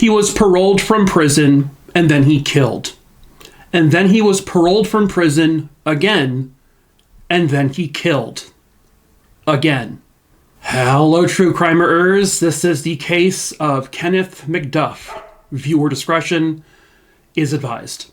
He was paroled from prison, and then he killed. And then he was paroled from prison again, and then he killed. Again. Hello, true crimerers. This is the case of Kenneth McDuff. Viewer discretion is advised.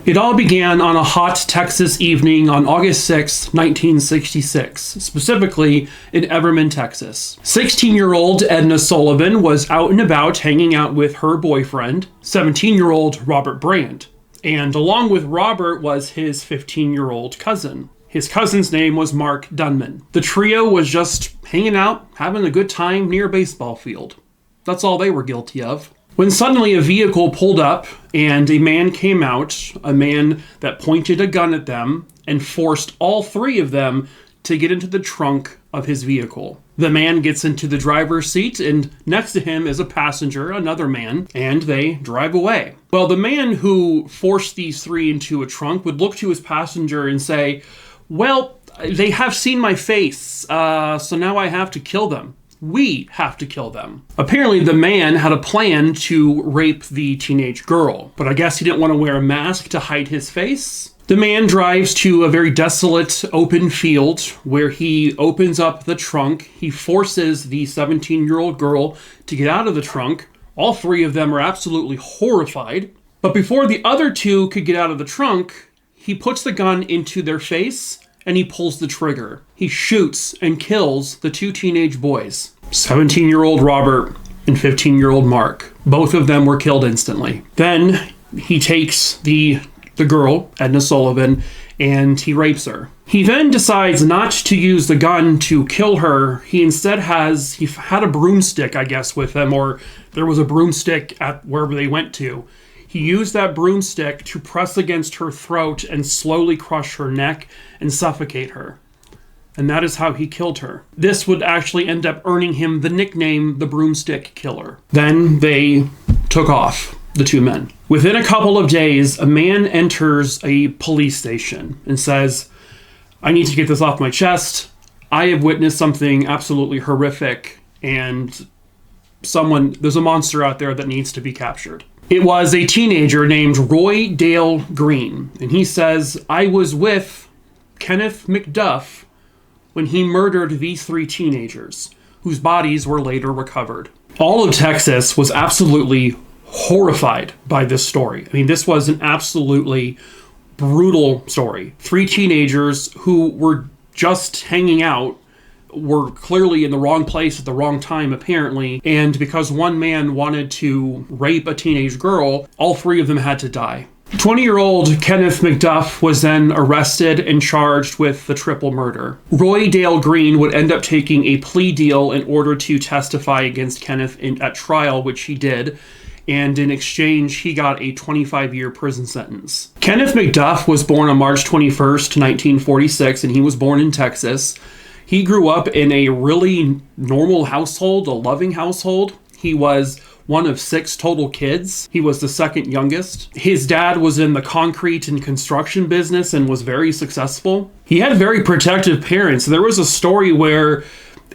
It all began on a hot Texas evening on August 6, 1966, specifically in Everman, Texas. 16-year-old Edna Sullivan was out and about hanging out with her boyfriend, 17-year-old Robert Brand, and along with Robert was his 15-year-old cousin. His cousin's name was Mark Dunman. The trio was just hanging out, having a good time near a baseball field. That's all they were guilty of. When suddenly a vehicle pulled up and a man came out, a man that pointed a gun at them and forced all three of them to get into the trunk of his vehicle. The man gets into the driver's seat and next to him is a passenger, another man, and they drive away. Well, the man who forced these three into a trunk would look to his passenger and say, "Well, they have seen my face, so now I have to kill them. We have to kill them." Apparently, the man had a plan to rape the teenage girl, but I guess he didn't want to wear a mask to hide his face. The man drives to a very desolate open field where he opens up the trunk. He forces the 17-year-old girl to get out of the trunk. All three of them are absolutely horrified. But before the other two could get out of the trunk, he puts the gun into their face and he pulls the trigger. He shoots and kills the two teenage boys, 17-year-old Robert and 15-year-old Mark. Both of them were killed instantly. Then he takes the girl, Edna Sullivan, and he rapes her. He then decides not to use the gun to kill her. He instead had a broomstick, I guess, with him, or there was a broomstick at wherever they went to. He used that broomstick to press against her throat and slowly crush her neck and suffocate her. And that is how he killed her. This would actually end up earning him the nickname the Broomstick Killer. Then they took off, the two men. Within a couple of days, a man enters a police station and says, "I need to get this off my chest. I have witnessed something absolutely horrific, and there's a monster out there that needs to be captured." It was a teenager named Roy Dale Green, and he says, "I was with Kenneth McDuff when he murdered these three teenagers, whose bodies were later recovered." All of Texas was absolutely horrified by this story. I mean, this was an absolutely brutal story. Three teenagers who were just hanging out were clearly in the wrong place at the wrong time, apparently, and because one man wanted to rape a teenage girl, all three of them had to die. 20-year-old Kenneth McDuff was then arrested and charged with the triple murder. Roy Dale Green would end up taking a plea deal in order to testify against Kenneth at trial, which he did, and in exchange, he got a 25-year prison sentence. Kenneth McDuff was born on March 21st, 1946, and he was born in Texas. He grew up in a really normal household, a loving household. He was one of 6 total kids. He was the second youngest. His dad was in the concrete and construction business and was very successful. He had very protective parents. There was a story where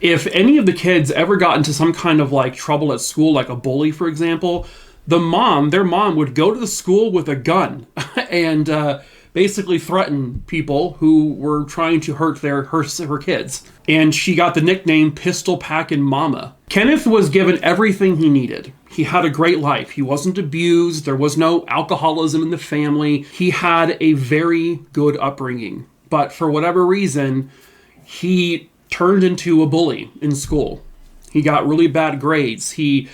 if any of the kids ever got into some kind of trouble at school, like a bully, for example, their mom would go to the school with a gun and basically threaten people who were trying to hurt her kids. And she got the nickname Pistol Packin' Mama. Kenneth was given everything he needed. He had a great life. He wasn't abused. There was no alcoholism in the family. He had a very good upbringing. But for whatever reason, he turned into a bully in school. He got really bad grades. He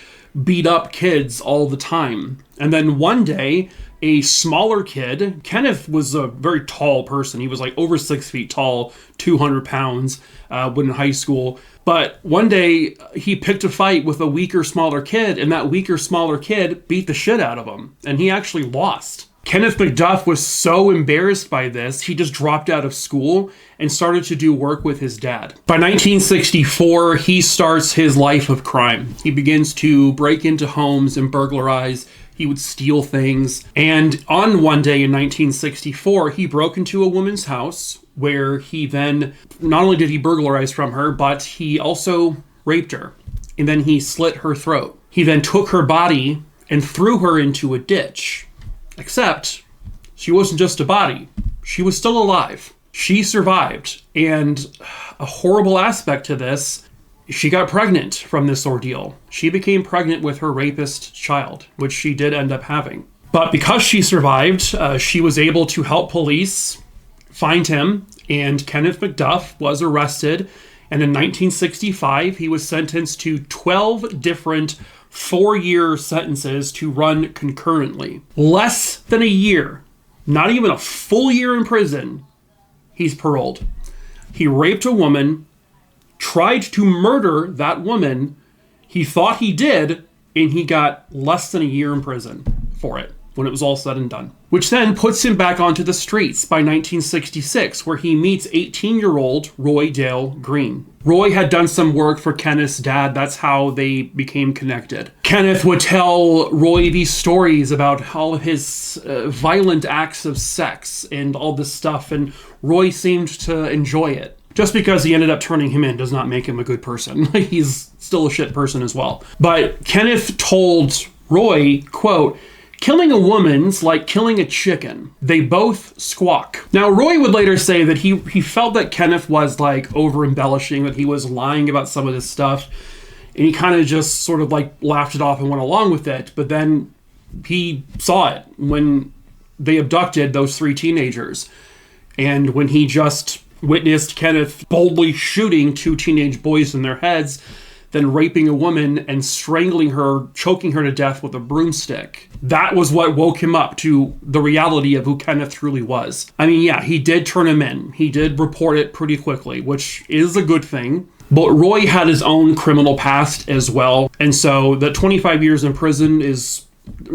beat up kids all the time. And then one day, a smaller kid, Kenneth was a very tall person. He was over 6 feet tall, 200 pounds when in high school. But one day he picked a fight with a weaker, smaller kid, and that weaker, smaller kid beat the shit out of him. And he actually lost. Kenneth McDuff was so embarrassed by this, he just dropped out of school and started to do work with his dad. By 1964, he starts his life of crime. He begins to break into homes and burglarize. He would steal things. And on one day in 1964, he broke into a woman's house where he then, not only did he burglarize from her, but he also raped her. And then he slit her throat. He then took her body and threw her into a ditch. Except, she wasn't just a body. She was still alive. She survived. And a horrible aspect to this, she got pregnant from this ordeal. She became pregnant with her rapist child, which she did end up having. But because she survived, she was able to help police find him, and Kenneth McDuff was arrested. And in 1965, he was sentenced to 12 different 4-year sentences to run concurrently. Less than a year, not even a full year in prison, he's paroled. He raped a woman, tried to murder that woman. He thought he did, and he got less than a year in prison for it when it was all said and done. Which then puts him back onto the streets by 1966, where he meets 18-year-old Roy Dale Green. Roy had done some work for Kenneth's dad. That's how they became connected. Kenneth would tell Roy these stories about all of his violent acts of sex and all this stuff, and Roy seemed to enjoy it. Just because he ended up turning him in does not make him a good person. He's still a shit person as well. But Kenneth told Roy, quote, "Killing a woman's like killing a chicken. They both squawk." Now, Roy would later say that he felt that Kenneth was like over embellishing, that he was lying about some of this stuff. And he kind of just sort of like laughed it off and went along with it. But then he saw it when they abducted those 3 teenagers. And when he just witnessed Kenneth boldly shooting 2 teenage boys in their heads, then raping a woman and strangling her, choking her to death with a broomstick. That was what woke him up to the reality of who Kenneth truly was. I mean, yeah, he did turn him in. He did report it pretty quickly, which is a good thing. But Roy had his own criminal past as well. And so the 25 years in prison is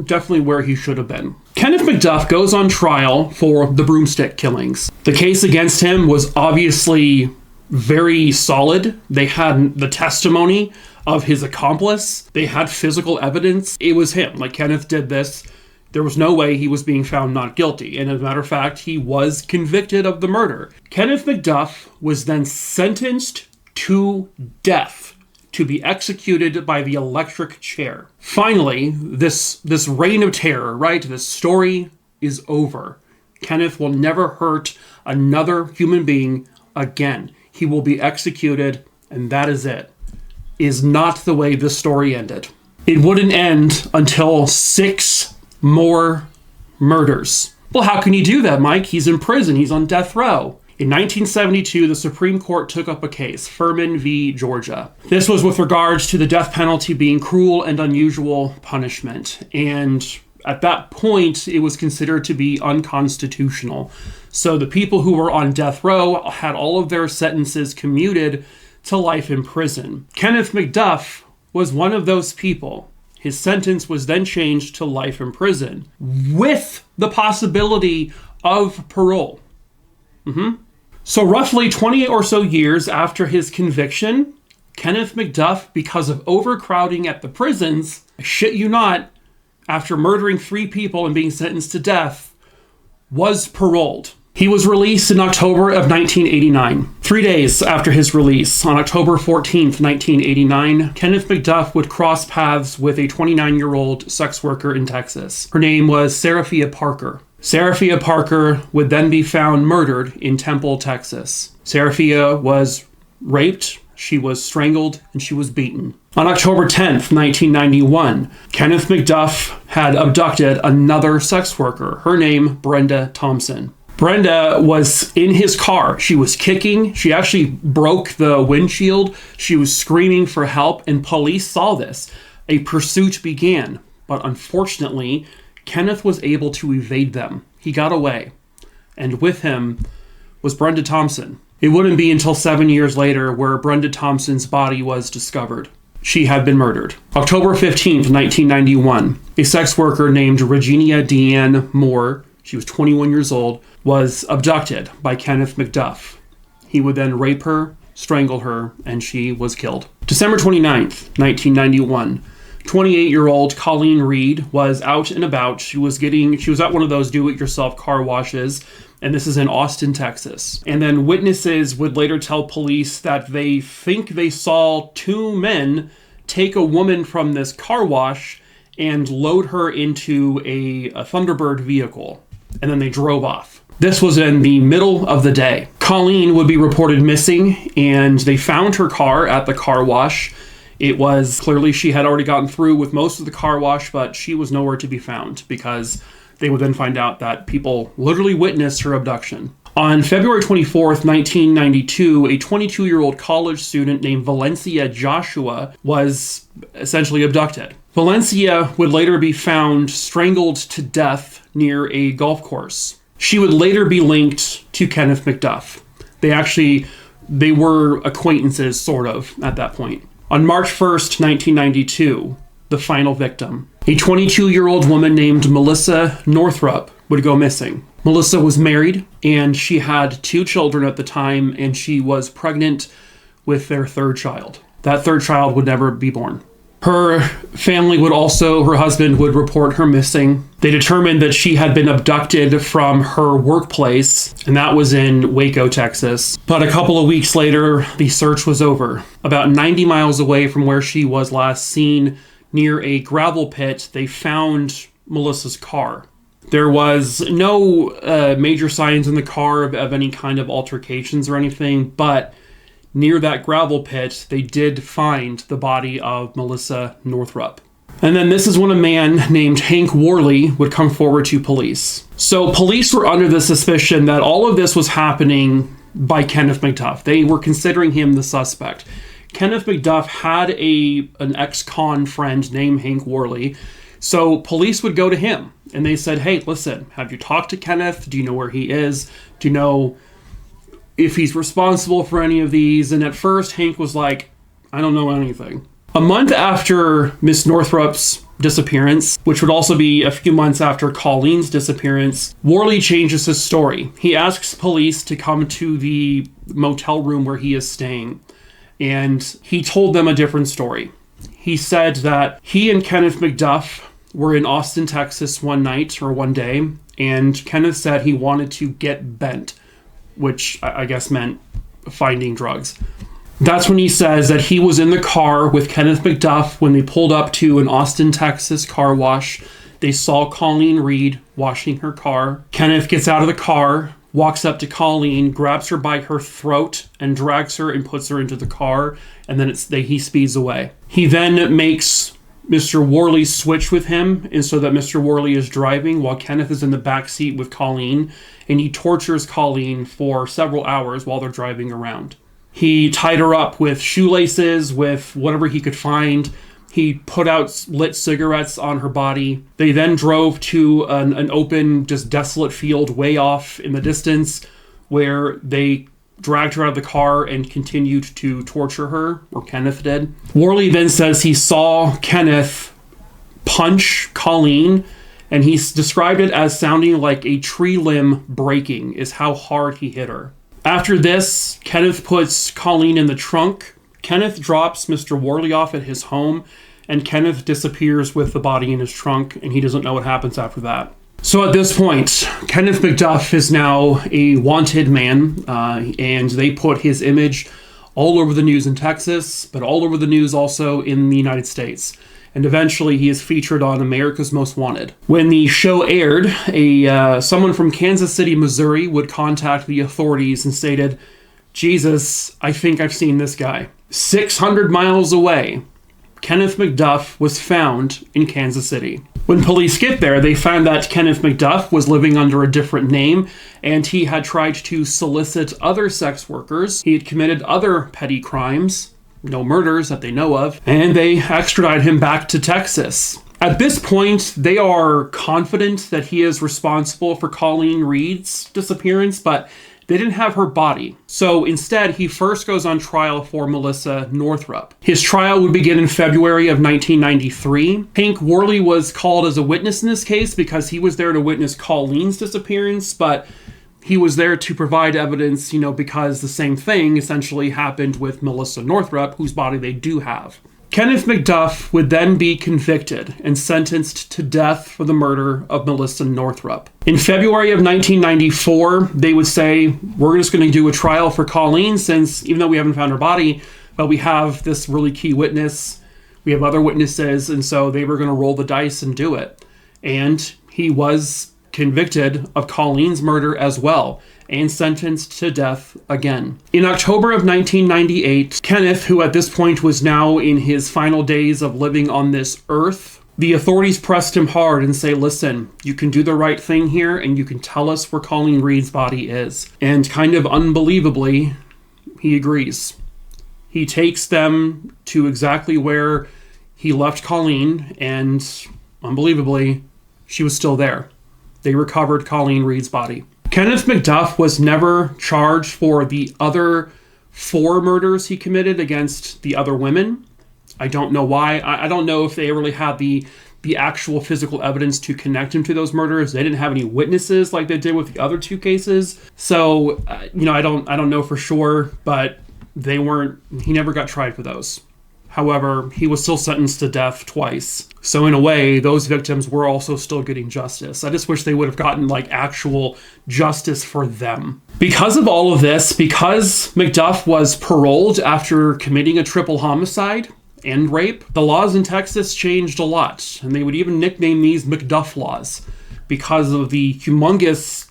definitely where he should have been. Kenneth McDuff goes on trial for the broomstick killings. The case against him was obviously very solid. They had the testimony of his accomplice. They had physical evidence. It was him. Like, Kenneth did this. There was no way he was being found not guilty. And as a matter of fact, he was convicted of the murder. Kenneth McDuff was then sentenced to death to be executed by the electric chair. Finally, this reign of terror, right? This story is over. Kenneth will never hurt another human being again. He will be executed, and that is it. Is not the way this story ended. It wouldn't end until 6 more murders. Well, how can you do that, Mike? He's in prison. He's on death row. In 1972, the Supreme Court took up a case, Furman v. Georgia. This was with regards to the death penalty being cruel and unusual punishment. And at that point, it was considered to be unconstitutional. So the people who were on death row had all of their sentences commuted to life in prison. Kenneth McDuff was one of those people. His sentence was then changed to life in prison with the possibility of parole. So roughly 20 or so years after his conviction, Kenneth McDuff, because of overcrowding at the prisons, I shit you not, after murdering 3 people and being sentenced to death, was paroled. He was released in October of 1989. 3 days after his release, on October 14th, 1989, Kenneth McDuff would cross paths with a 29-year-old sex worker in Texas. Her name was Seraphia Parker. Seraphia Parker would then be found murdered in Temple, Texas. Seraphia was raped, she was strangled, and she was beaten. On October 10th, 1991, Kenneth McDuff had abducted another sex worker, her name Brenda Thompson. Brenda was in his car. She was kicking. She actually broke the windshield. She was screaming for help, and police saw this. A pursuit began, but unfortunately, Kenneth was able to evade them. He got away. And with him was Brenda Thompson. It wouldn't be until 7 years later where Brenda Thompson's body was discovered. she had been murdered. October 15th, 1991, a sex worker named Regina Deanne Moore, she was 21 years old, was abducted by Kenneth McDuff. He would then rape her, strangle her, and she was killed. December 29th, 1991, 28-year-old Colleen Reed was out and about. She was at one of those do-it-yourself car washes, and this is in Austin, Texas. And then witnesses would later tell police that they think they saw two men take a woman from this car wash and load her into a Thunderbird vehicle, and then they drove off. This was in the middle of the day. Colleen would be reported missing, and they found her car at the car wash. It was clearly she had already gotten through with most of the car wash, but she was nowhere to be found because they would then find out that people literally witnessed her abduction. On February 24th, 1992, a 22-year-old college student named Valencia Joshua was essentially abducted. Valencia would later be found strangled to death near a golf course. She would later be linked to Kenneth McDuff. They were acquaintances, sort of, at that point. On March 1st, 1992, the final victim, a 22-year-old woman named Melissa Northrup, would go missing. Melissa was married, and she had 2 children at the time, and she was pregnant with their 3rd child. That 3rd child would never be born. Her husband would report her missing. They determined that she had been abducted from her workplace, and that was in Waco, Texas. But a couple of weeks later, the search was over. About 90 miles away from where she was last seen, near a gravel pit, they found Melissa's car. There was no major signs in the car of any kind of altercations or anything, but near that gravel pit, they did find the body of Melissa Northrup. And then this is when a man named Hank Worley would come forward to police. So police were under the suspicion that all of this was happening by Kenneth McDuff. They were considering him the suspect. Kenneth McDuff had an ex-con friend named Hank Worley. So police would go to him and they said, hey, listen, have you talked to Kenneth? Do you know where he is? Do you know if he's responsible for any of these? And at first, Hank was like, I don't know anything. A month after Miss Northrup's disappearance, which would also be a few months after Colleen's disappearance, Worley changes his story. He asks police to come to the motel room where he is staying, and he told them a different story. He said that he and Kenneth McDuff were in Austin, Texas one day, and Kenneth said he wanted to get bent, which I guess meant finding drugs. That's when he says that he was in the car with Kenneth McDuff when they pulled up to an Austin, Texas car wash. They saw Colleen Reed washing her car. Kenneth gets out of the car, walks up to Colleen, grabs her by her throat, and drags her and puts her into the car, and then he speeds away. He then makes Mr. Worley switch with him, and so that Mr. Worley is driving while Kenneth is in the back seat with Colleen, and he tortures Colleen for several hours while they're driving around. He tied her up with shoelaces, with whatever he could find. He put out lit cigarettes on her body. They then drove to an open, just desolate field way off in the distance where they dragged her out of the car and continued to torture her, or Kenneth did. Worley then says he saw Kenneth punch Colleen, and he's described it as sounding like a tree limb breaking is how hard he hit her. After this, Kenneth puts Colleen in the trunk. Kenneth drops Mr. Worley off at his home, and Kenneth disappears with the body in his trunk, and he doesn't know what happens after that. So at this point, Kenneth McDuff is now a wanted man, and they put his image all over the news in Texas, but all over the news also in the United States. And eventually he is featured on America's Most Wanted. When the show aired, someone from Kansas City, Missouri would contact the authorities and stated, Jesus, I think I've seen this guy. 600 miles away, Kenneth McDuff was found in Kansas City. When police get there, they find that Kenneth McDuff was living under a different name, and he had tried to solicit other sex workers. He had committed other petty crimes, no murders that they know of, and they extradite him back to Texas. At this point, they are confident that he is responsible for Colleen Reed's disappearance, but They didn't have her body. So instead, he first goes on trial for Melissa Northrop. His trial would begin in February of 1993. Hank Worley was called as a witness in this case because he was there to witness Colleen's disappearance, but he was there to provide evidence, because the same thing essentially happened with Melissa Northrop, whose body they do have. Kenneth McDuff would then be convicted and sentenced to death for the murder of Melissa Northrop. In February of 1994, they would say, we're just going to do a trial for Colleen since, even though we haven't found her body, but we have this really key witness, we have other witnesses, and so they were going to roll the dice and do it. And he was convicted of Colleen's murder as well, and sentenced to death again. In October of 1998, Kenneth, who at this point was now in his final days of living on this earth, the authorities pressed him hard and say, listen, you can do the right thing here and you can tell us where Colleen Reed's body is. And kind of unbelievably, he agrees. He takes them to exactly where he left Colleen, and unbelievably, she was still there. They recovered Colleen Reed's body. Kenneth McDuff was never charged for the other 4 murders he committed against the other women. I don't know why. I don't know if they really had the actual physical evidence to connect him to those murders. They didn't have any witnesses like they did with the other 2 cases. So, I don't know for sure, but he never got tried for those. However, he was still sentenced to death twice. So in a way, those victims were also still getting justice. I just wish they would have gotten actual justice for them. Because of all of this, because McDuff was paroled after committing a triple homicide and rape, the laws in Texas changed a lot. And they would even nickname these McDuff laws because of the humongous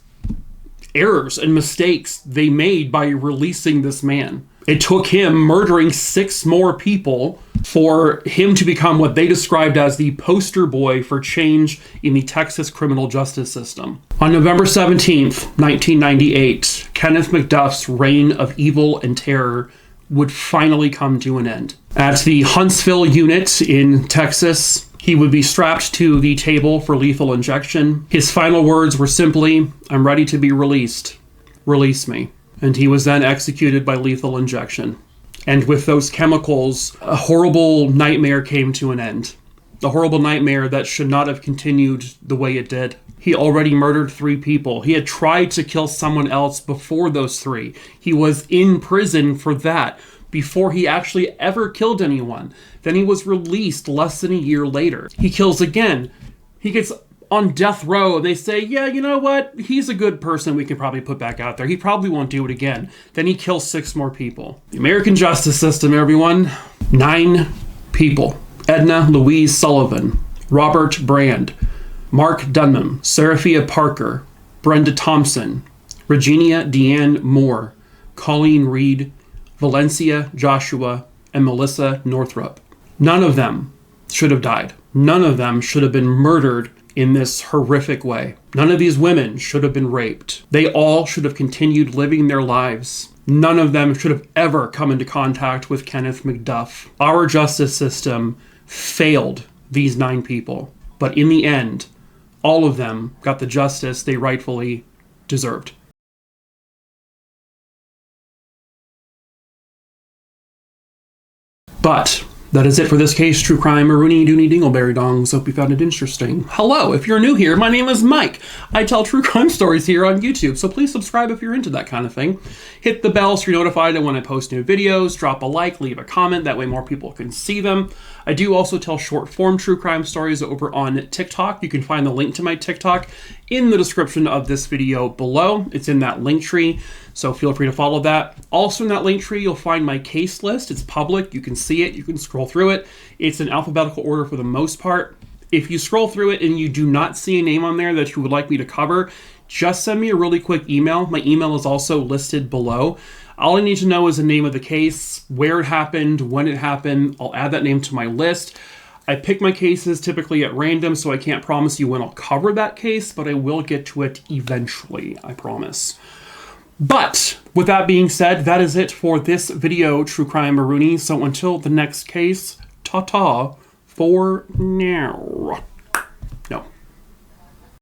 errors and mistakes they made by releasing this man. It took him murdering 6 more people for him to become what they described as the poster boy for change in the Texas criminal justice system. On November 17th, 1998, Kenneth McDuff's reign of evil and terror would finally come to an end. At the Huntsville unit in Texas, he would be strapped to the table for lethal injection. His final words were simply, "I'm ready to be released. Release me." And he was then executed by lethal injection. And with those chemicals, a horrible nightmare came to an end. A horrible nightmare that should not have continued the way it did. He already murdered 3 people. He had tried to kill someone else before those 3. He was in prison for that before he actually ever killed anyone. Then he was released less than a year later. He kills again. He gets on death row. They say, yeah, you know what? He's a good person we can probably put back out there. He probably won't do it again. Then he kills 6 more people. The American justice system, everyone. 9 people. Edna Louise Sullivan, Robert Brand, Mark Dunham, Seraphia Parker, Brenda Thompson, Regina Deanne Moore, Colleen Reed, Valencia Joshua, and Melissa Northrop. None of them should have died. None of them should have been murdered in this horrific way. None of these women should have been raped. They all should have continued living their lives. None of them should have ever come into contact with Kenneth McDuff. Our justice system failed these 9 people. But in the end, all of them got the justice they rightfully deserved. But that is it for this case, True Crime Maroony Dooney Dingleberry Dongs. Hope you found it interesting. Hello, if you're new here, my name is Mike. I tell true crime stories here on YouTube, so please subscribe if you're into that kind of thing. Hit the bell so you're notified when I post new videos. Drop a like, leave a comment, that way more people can see them. I do also tell short form true crime stories over on TikTok. You can find the link to my TikTok in the description of this video below. It's in that link tree, so feel free to follow that. Also in that link tree, you'll find my case list. It's public. You can see it. You can scroll through it. It's in alphabetical order for the most part. If you scroll through it and you do not see a name on there that you would like me to cover, just send me a really quick email. My email is also listed below. All I need to know is the name of the case, where it happened, when it happened. I'll add that name to my list. I pick my cases typically at random, so I can't promise you when I'll cover that case, but I will get to it eventually, I promise. But with that being said, that is it for this video, True Crime Maroony. So until the next case, ta-ta for now.